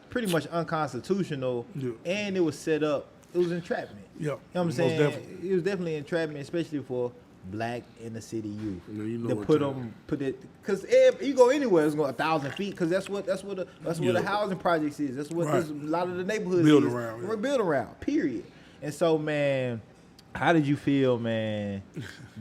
pretty much unconstitutional, Yeah. and it was set up. It was entrapment. Yeah. You know what I'm Most saying? definitely. It was definitely entrapment, especially for black inner city youth. Yeah, you know to what put time. because you go anywhere, it's going 1,000 feet, because that's what the Yeah. housing projects is. That's what Right. a lot of the neighborhoods Build is. around, yeah. We're built around. Period. And so, man, how did you feel, man,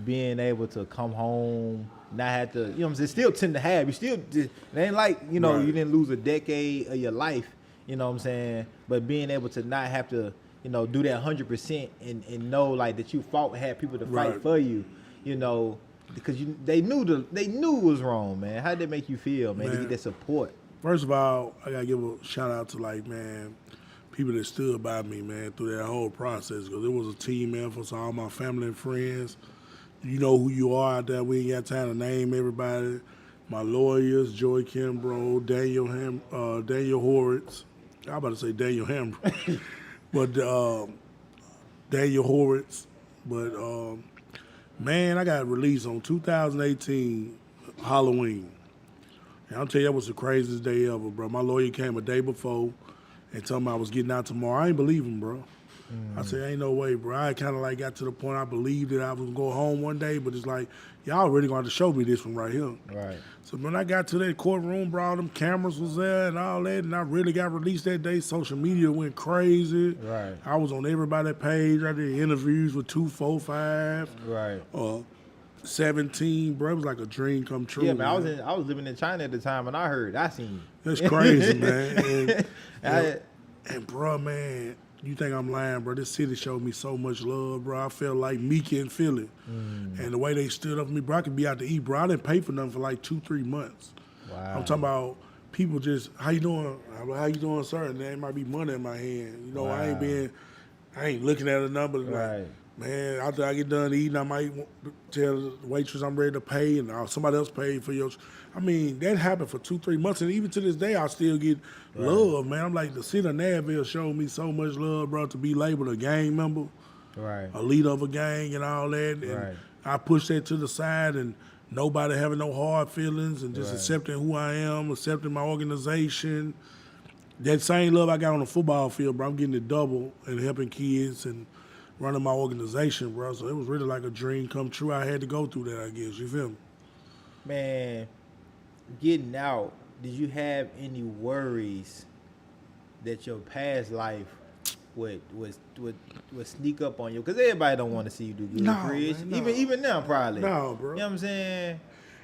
being able to come home, not have to, what I'm saying, still 10 to have, you still, it ain't like, Right. you didn't lose a decade of your life, you know what I'm saying, but being able to not have to, do that 100% and know, like, that you fought and had people to fight Right. for you, because they knew it was wrong, man. How did it make you feel, man, to Man. get that support? First of all, I gotta give a shout out to people that stood by me, man, through that whole process. Because it was a team effort. So all my family and friends, you know who you are out there. We ain't got time to name everybody. My lawyers, Joy Kimbrough, Daniel Horwitz. I about to say Daniel Hambro, but Daniel Horwitz. But man, I got released on 2018 Halloween. And I'll tell you, that was the craziest day ever, bro. My lawyer came a day before and told me I was getting out tomorrow. I ain't believe him, bro. I said, ain't no way, bro. I kind of got to the point I believed that I was going to go home one day, but it's like, y'all really going to have to show me this one right here. Right. So when I got to that courtroom, bro, all them cameras was there and all that, and I really got released that day. Social media went crazy. Right. I was on everybody's page. I did interviews with 245, Right. 17, bro. It was like a dream come true. Yeah, man, I was living in China at the time, and I seen you. That's crazy, man. I- And bro, man, you think I'm lying, bro? This city showed me so much love, bro. I felt like Mika and Philly. And the way they stood up for me, bro, I could be out to eat, bro. I didn't pay for nothing for like 2-3 months. Wow. I'm talking about people just, how you doing? How you doing, sir? And there might be money in my hand. I ain't looking at a number. Right. Like, man, after I get done eating, I might tell the waitress I'm ready to pay, and somebody else paid for yours. I mean, that happened for 2-3 months, and even to this day, I still get love, man. I'm like, the city of Nashville showed me so much love, bro, to be labeled a gang member, Right. a leader of a gang, and all that. And Right. I pushed that to the side, and nobody having no hard feelings, and just Right. accepting who I am, accepting my organization. That same love I got on the football field, bro, I'm getting it double and helping kids and running my organization, bro. So it was really like a dream come true. I had to go through that, I guess. You feel me? Man, getting out, did you have any worries that your past life would sneak up on you, because everybody don't want to see you do good, No, Chris. man, no. Even now, probably. No, bro. You know what I'm saying?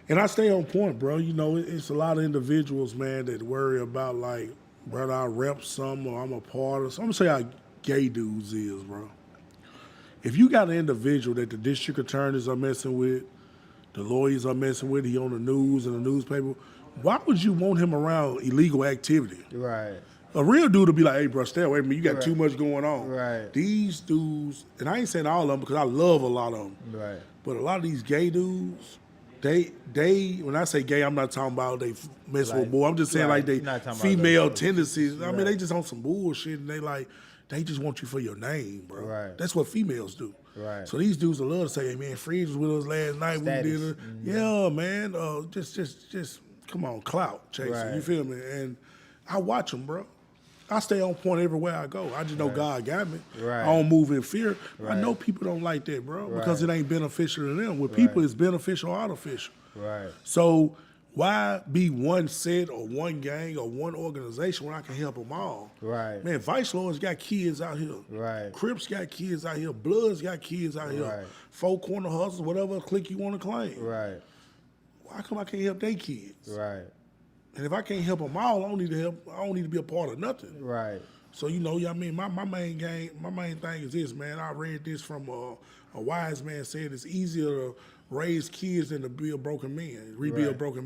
And I stay on point, bro. You know, it's a lot of individuals, man, that worry about, like, brother, I rep some or I'm a part of something. I'm going to say how gay dudes is, bro. If you got an individual that the district attorneys are messing with, the lawyers are messing with, he on the news and the newspaper, why would you want him around illegal activity? Right. A real dude will be like, hey, bro, stay away from me. You got Right. too much going on. Right. These dudes, and I ain't saying all of them because I love a lot of them, Right. but a lot of these gay dudes, they when I say gay, I'm not talking about they mess with boy. I'm just saying right. like they You're not talking about female those. tendencies. I Right. mean, they just on some bullshit, and they just want you for your name, bro. Right. That's what females do. Right. So these dudes will love to say, hey, man, Fridge was with us last night. Status. We did it. Yeah, man. Just come on, clout chasing. Right. You feel me? And I watch them, bro. I stay on point everywhere I go. I just know God got me. Right. I don't move in fear. Right. I know people don't like that, bro, because Right. it ain't beneficial to them. With people, it's beneficial or artificial. Right. So why be one set or one gang or one organization when I can help them all? Right. Man, Vice Lords got kids out here. Right. Crips got kids out here. Bloods got kids out here. Right. Four corner hustles, whatever clique you want to claim. Right. Why come I can't help their kids? Right. And if I can't help them all, I don't need to help. I don't need to be a part of nothing. Right. So you know, I mean, my main thing is this, man. I read this from a wise man said it's easier to raise kids than to rebuild broken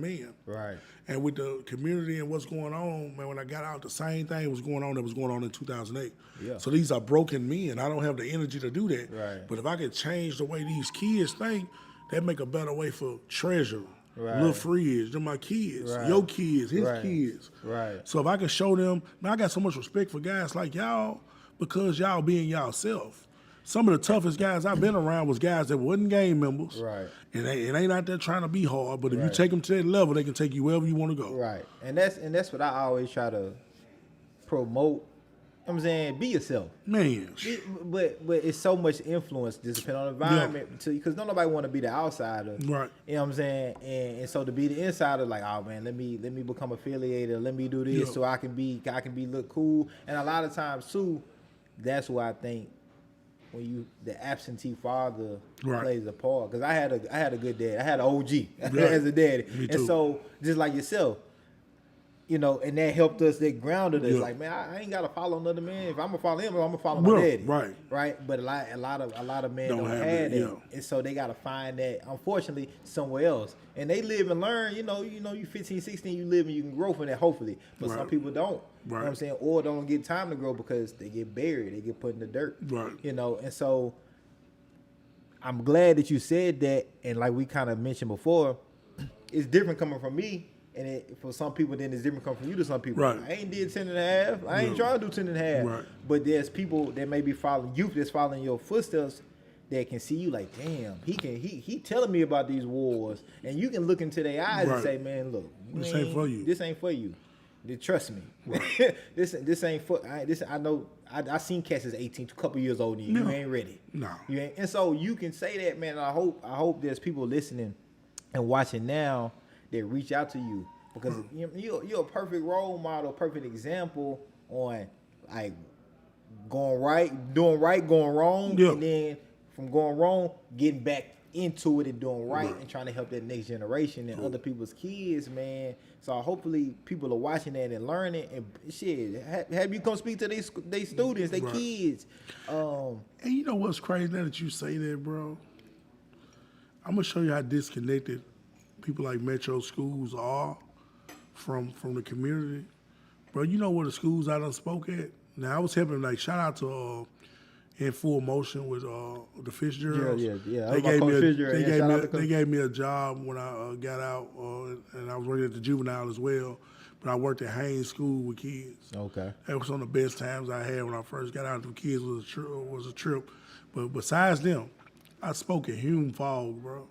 men. Right. And with the community and what's going on, man, when I got out, the same thing was going on that was going on in 2008. Yeah. So these are broken men. I don't have the energy to do that. Right. But if I could change the way these kids think, that make a better way for Treasure, Right. Lil Fridge, them my kids, Right. your kids, his Right. kids. Right. So if I can show them, man, I got so much respect for guys like y'all because y'all being y'all self. Some of the toughest guys I've been around was guys that wasn't gang members. Right. And they ain't out there trying to be hard, but if you Right. take them to that level, they can take you wherever you want to go. Right. And that's what I always try to promote. You know what I'm saying, be yourself. Man, But it's so much influence just depending on the environment because don't nobody want to be the outsider. Right. You know what I'm saying? And so to be the insider, like, oh man, let me become affiliated, let me do this so I can be look cool. And a lot of times too, that's why I think when the absentee father plays a part. Because I had a good dad. I had an OG as a daddy. Me and too. so just like yourself, you know, and that helped us, that grounded us. Yeah. Like, man, I ain't gotta follow another man. If I'm gonna follow him, I'm gonna follow my daddy. Right. Right. But a lot of men Don't don't have have that, that. yeah. And so they gotta find that, unfortunately, somewhere else. And they live and learn, you you 15, 16, you live and you can grow from that, hopefully. But some Right. people don't. You know what I'm Right. saying? Or don't get time to grow because they get buried, they get put in the dirt. Right. You know, and so I'm glad that you said that, and like we kind of mentioned before, it's different coming from me, and for some people, then it's different coming from you to some people. Right. I ain't did 10 and a half. I ain't trying to do 10 and a half. Right. But there's people that may be following youth that's following your footsteps that can see you like, damn, he telling me about these wars, and you can look into their eyes Right. and say, man, look, This ain't for you. This ain't for you. Trust me. this ain't for. I know. I seen cats that's 18, a couple years older than you. No. You ain't ready. No. You ain't, and so you can say that, man. And I hope there's people listening and watching now that reach out to you because you're a perfect role model, perfect example on like going right, doing right, going wrong, Yeah. and then from going wrong, getting back into it and doing right and trying to help that next generation and other people's kids, man. So hopefully people are watching that and learning and shit. Have you come speak to their students, their Right. kids. And you know what's crazy now that you say that, bro? I'm gonna show you how disconnected people like Metro schools are from the community. Bro, you know where the schools I done spoke at? Now I was helping, like, shout out to In Full Motion with the Fitzgeralds. Yeah. They gave me Shout out to they gave me a job when I got out, and I was working at the juvenile as well. But I worked at Haynes School with kids. Okay. That was some of the best times I had when I first got out. The kids was a trip. But besides them, I spoke at Hume Fogg, bro.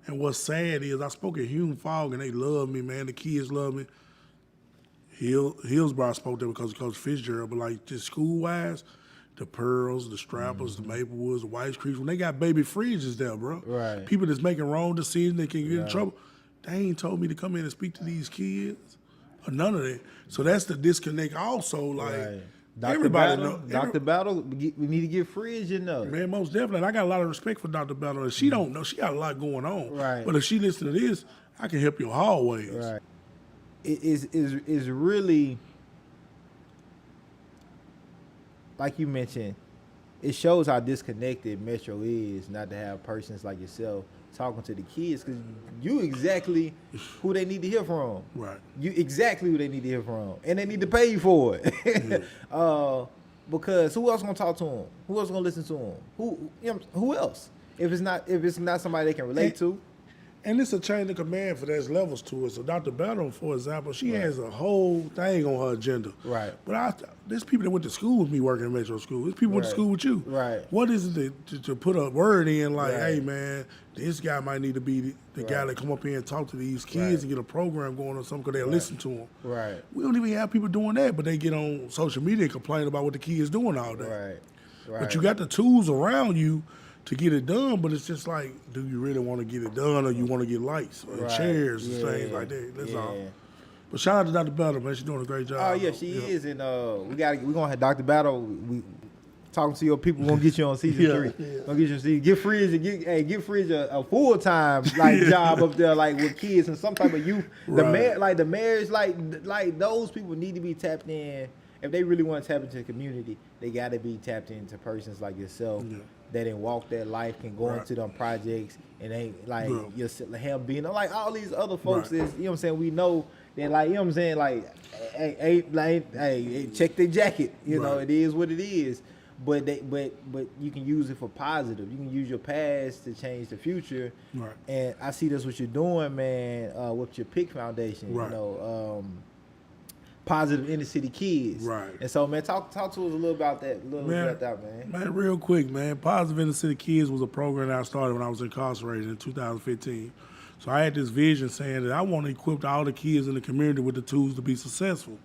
And what's sad is I spoke at Hume Fogg, and they love me, man. The kids love me. Hillsborough, I spoke there because of Coach Fitzgerald, but like just school-wise, the Pearls, the Strappers, the Maplewoods, the White Creeks, when they got baby Fridges there, bro. Right. People that's making wrong decisions, they can get in trouble. They ain't told me to come in and speak to these kids or none of that. So that's the disconnect also. Like, everybody know. Dr. Battle, we need to get Fridge in there. Man, most definitely. And I got a lot of respect for Dr. Battle. And she don't know. She got a lot going on. Right. But if she listen to this, I can help your hallways. Right. It is really, like you mentioned, it shows how disconnected Metro is not to have persons like yourself talking to the kids, because you exactly who they need to hear from. Right. You exactly who they need to hear from, and they need to pay you for it. Yeah. Because who else gonna talk to them? Who else gonna listen to them? Who else? If it's not somebody they can relate to. And it's a chain of command for there's levels to it. So Dr. Battle, for example, she has a whole thing on her agenda. Right. But there's people that went to school with me working in Metro School. There's people went to school with you. Right. What is it to put a word in like, hey, man, this guy might need to be the guy that come up here and talk to these kids and get a program going or something because they'll listen to them. Right. We don't even have people doing that, but they get on social media and complain about what the kids doing all day. Right. But you got the tools around you to get it done, but it's just like, do you really want to get it done, or you want to get lights or chairs and things like that? That's all. But shout out to Dr. Battle, man. She's doing a great job. Oh yeah, she is, and we're gonna have Dr. Battle. We talking to your people. We're gonna get you on season 3. Gonna get you on season. Get Fridge a full time job up there, like with kids and some type of youth. The marriage, like those people need to be tapped in. If they really want to tap into the community, they got to be tapped into persons like yourself that didn't walk that life, can go into them projects, and ain't like him being like all these other folks. Is, you know what I'm saying? We know that, like, you know what I'm saying, like, hey, check their jacket. You know, it is what it is. But you can use it for positive. You can use your past to change the future. Right. And I see that's what you're doing, man, with your P.I.C K Foundation. Right. You know. Positive inner city kids. Right. And so, man, talk to us a little about that, man. Man, real quick, man. Positive inner city kids was a program that I started when I was incarcerated in 2015. So I had this vision saying that I want to equip all the kids in the community with the tools to be successful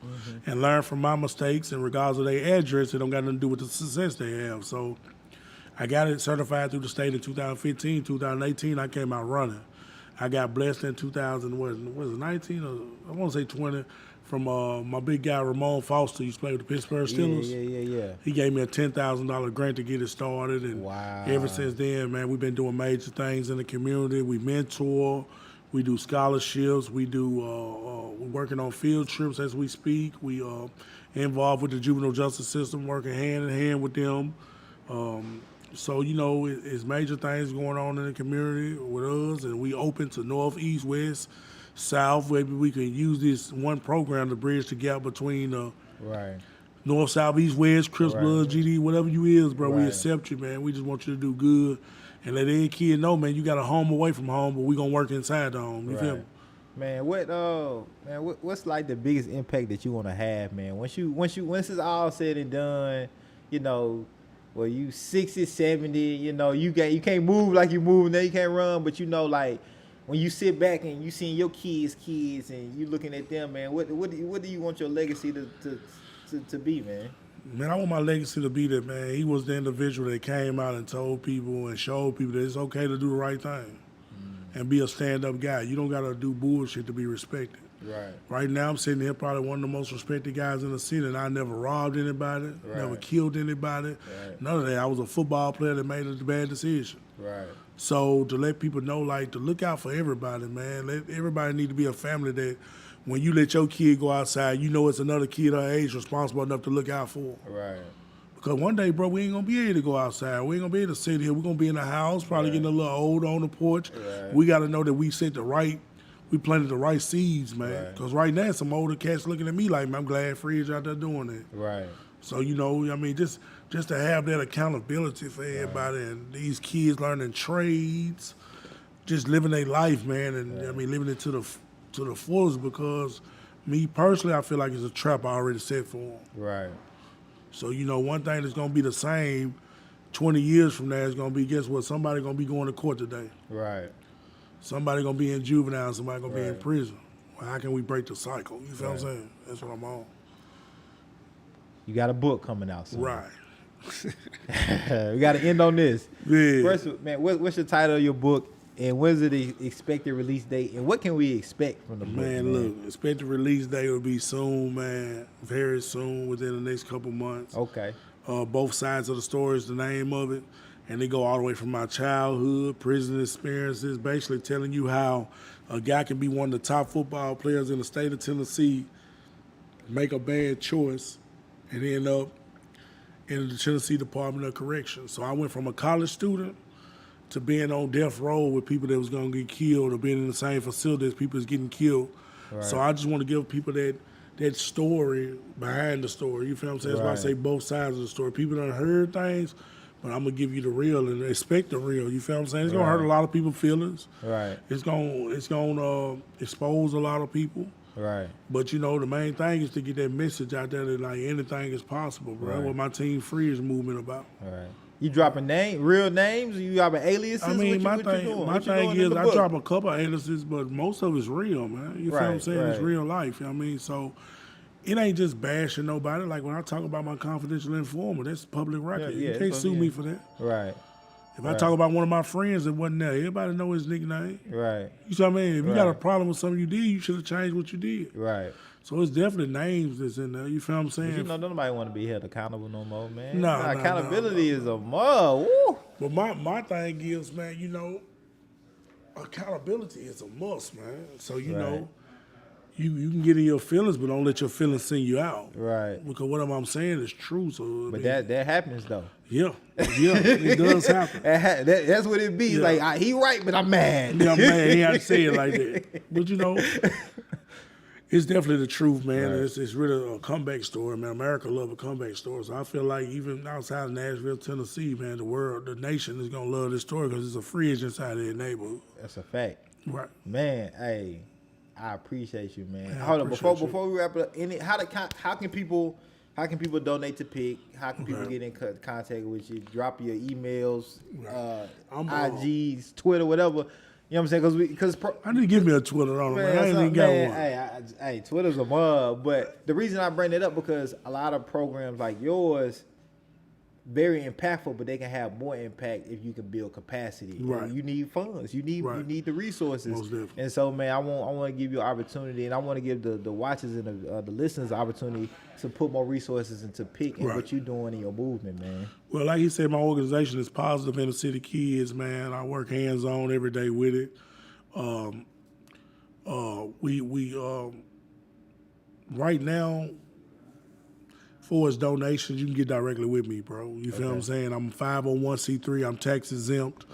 and learn from my mistakes, and regardless of their address, it don't got nothing to do with the success they have. So I got it certified through the state in 2015. 2018, I came out running. I got blessed in 19 or I want to say 20, from my big guy, Ramon Foster, used to play with the Pittsburgh Steelers. Yeah. He gave me a $10,000 grant to get it started. And ever since then, man, we've been doing major things in the community. We mentor, we do scholarships, we do, we're working on field trips as we speak. We involved with the juvenile justice system, working hand in hand with them. So, you know, it's major things going on in the community with us, and we open to north, east, west, south. Maybe we can use this one program to bridge the gap between north, south, east, west, Crips, Blood, GD, whatever you is, bro. We accept you, man. We just want you to do good and let every kid know, man, you got a home away from home, but we gonna work inside the home. You feel me? Man, what's like the biggest impact that you want to have, man? Once it's all said and done, you know, well, you 60, 70, you know, you can't move like you move now, you can't run, but you know, like, when you sit back and you seeing your kids and you looking at them, man, what do you want your legacy to be, man? Man, I want my legacy to be that, man, he was the individual that came out and told people and showed people that it's okay to do the right thing and be a stand-up guy. You don't got to do bullshit to be respected. Right. Right now, I'm sitting here probably one of the most respected guys in the city, and I never robbed anybody, never killed anybody, none of that. I was a football player that made a bad decision. Right. So to let people know, like, to look out for everybody, man. Everybody need to be a family that when you let your kid go outside, you know it's another kid our age responsible enough to look out for. Right. Because one day, bro, we ain't going to be able to go outside. We ain't going to be able to sit here. We're going to be in the house, probably getting a little older on the porch. Right. We got to know that we planted the right seeds, man. Because right now, some older cats looking at me like, man, I'm glad Fridge out there doing it. Right. So, you know, I mean, just to have that accountability for everybody and these kids learning trades, just living their life, man, and I mean, living it to the fullest, because me personally, I feel like it's a trap I already set for them. Right. So, you know, one thing that's going to be the same 20 years from now is going to be, guess what, somebody going to be going to court today. Right. Somebody going to be in juvenile, somebody going to be in prison. Well, how can we break the cycle? You feel what I'm saying? That's what I'm on. You got a book coming out soon. Right. We got to end on this. Yeah. First, man, what's the title of your book? And when's the expected release date? And what can we expect from the book? Man, look, expected release date will be soon, man. Very soon, within the next couple months. Okay. Both sides of the story is the name of it. And they go all the way from my childhood, prison experiences, basically telling you how a guy can be one of the top football players in the state of Tennessee, make a bad choice, and end up in the Tennessee Department of Corrections. So I went from a college student to being on death row with people that was going to get killed, or being in the same facility as people that's getting killed. Right. So I just want to give people that story behind the story. You feel what I'm saying? That's why I say both sides of the story. People done heard things, but I'm going to give you the real and expect the real. You feel what I'm saying? It's going to hurt a lot of people's feelings. Right. It's going to expose a lot of people. Right. But, you know, the main thing is to get that message out there that, like, anything is possible, bro. Right. What my Team Free is movement about. Right. You dropping real names? You dropping aliases? I mean, my thing is I drop a couple of aliases, but most of it's real, man. You feel what I'm saying? It's real life, you know what I mean? So it ain't just bashing nobody. Like when I talk about my confidential informant, that's public record. You can't sue me for that. Right. If I talk about one of my friends that wasn't there, everybody know his nickname. Right. You see what I mean? If you got a problem with something you did, you should have changed what you did. Right. So it's definitely names that's in there. You feel what I'm saying? But you know, nobody want to be held accountable no more, man. Nah, accountability is a mug. Woo. But my thing is, man, you know, accountability is a must, man. So, you know, you can get in your feelings, but don't let your feelings send you out. Right. Because what I'm saying is true. So, but that happens, though. Yeah, it does happen. That's what it be. Yeah. Like, he right, but I'm mad. Yeah, I'm mad. He had to say it like that. But, you know, it's definitely the truth, man. Right. It's really a comeback story, man. America love a comeback story. So I feel like even outside of Nashville, Tennessee, man, the nation is going to love this story because it's a fridge inside their neighborhood. That's a fact. Right. Man, hey, I appreciate you, man. Hold on, before we wrap it up, how can people donate to P.I.C.K? How can people get in contact with you? Drop your emails, IGs, Twitter, whatever. You know what I'm saying? Because I need to give me a Twitter on it, man. I ain't even got one. Hey, Twitter's a mug. But the reason I bring it up because a lot of programs like yours, very impactful, but they can have more impact if you can build capacity. Right. You need funds. You need the resources. Most definitely. And so, man, I want to give you an opportunity, and I want to give the watchers and the listeners an opportunity to put more resources into P.I.C.K and what you're doing in your movement, man. Well, like you said, my organization is Positive Inner City Kids, man. I work hands-on every day with it. We right now, for its donations, you can get directly with me, bro. You feel what I'm saying? I'm a 501c3. I'm tax exempt.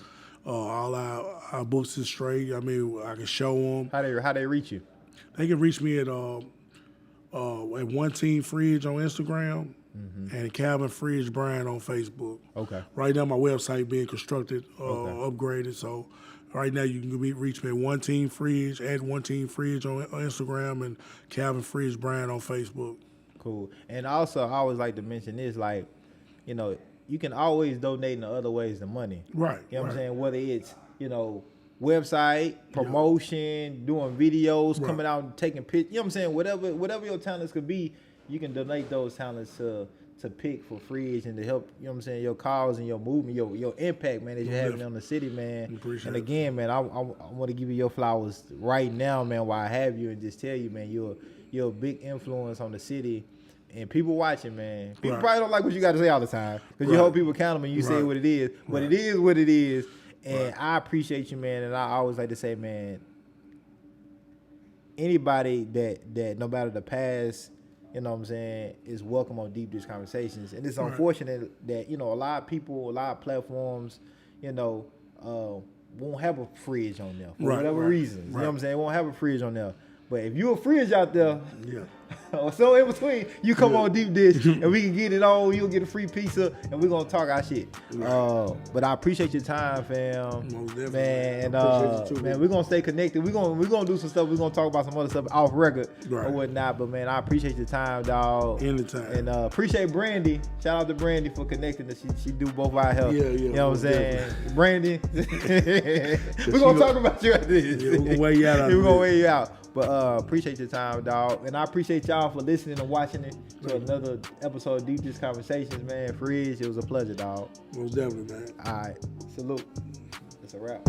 All our books is straight. I mean, I can show them. How they reach you? They can reach me at One Team Fridge on Instagram and Calvin Fridge Bryant on Facebook. Okay. Right now, my website being constructed, upgraded. So right now, you can reach me at One Team Fridge, at One Team Fridge on Instagram, and Calvin Fridge Bryant on Facebook. Cool. And also, I always like to mention this, like, you know, you can always donate in other ways than money. Right. You know what I'm saying? Whether it's, you know, website, promotion, doing videos, coming out and taking pictures, you know what I'm saying? Whatever your talents could be, you can donate those talents to P.I.C for Fridge and to help, you know what I'm saying, your cause and your movement, your impact, man, that you're having on the city, man. And again, man, I want to give you your flowers right now, man, while I have you, and just tell you, man, you're a big influence on the city. And people watching, man. People probably don't like what you got to say all the time because you hold people accountable and you say what it is. But it is what it is. And I appreciate you, man. And I always like to say, man, anybody that no matter the past, you know what I'm saying, is welcome on Deep Dish Conversations. And it's unfortunate that, you know, a lot of people, a lot of platforms, you know, won't have a fridge on there for whatever reasons. You know what I'm saying? Won't have a fridge on there. But if you a fridge out there, or so in between, you come on Deep Dish and we can get it on. You'll get a free pizza and we're gonna talk our shit. But I appreciate your time, fam. Man, man, we're gonna stay connected. We're gonna do some stuff. We're gonna talk about some other stuff off record or whatnot. But man, I appreciate your time, dog. Anytime. And appreciate Brandy. Shout out to Brandy for connecting us. She do both our help. You know what I'm saying? Brandy. We're gonna talk about you after this. We're gonna weigh you out. We're gonna weigh you out. But appreciate your time, dog. And I appreciate y'all for listening and watching it to another episode of Deep Dish Conversations, man. Fridge, it was a pleasure, dog. Most definitely, man. All right. Salute. It's a wrap.